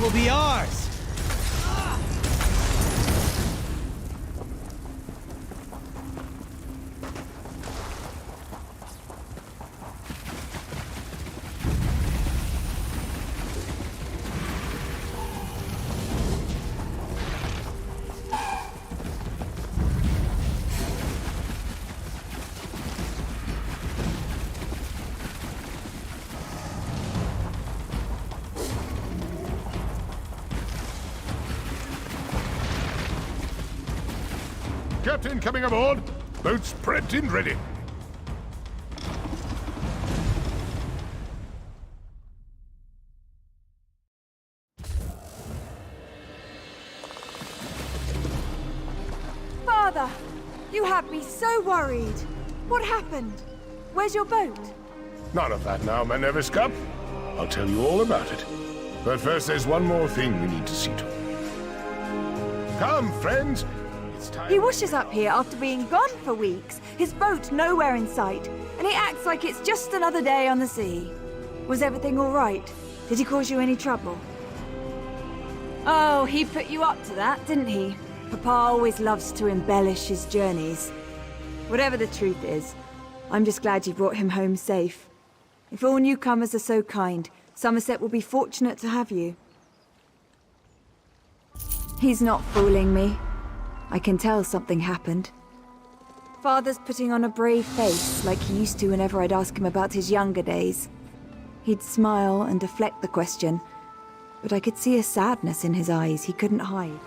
will be ours! Captain coming aboard. Boats prepped and ready. Father! You had me so worried. What happened? Where's your boat? None of that now, my Nevis Cup. I'll tell you all about it. But first, there's one more thing we need to see to. Come, friends. It's time. He washes up here after being gone for weeks, his boat nowhere in sight, and he acts like it's just another day on the sea. Was everything all right? Did he cause you any trouble? Oh, he put you up to that, didn't he? Papa always loves to embellish his journeys. Whatever the truth is, I'm just glad you brought him home safe. If all newcomers are so kind, Somerset will be fortunate to have you. He's not fooling me. I can tell something happened. Father's putting on a brave face, like he used to whenever I'd ask him about his younger days. He'd smile and deflect the question, but I could see a sadness in his eyes he couldn't hide.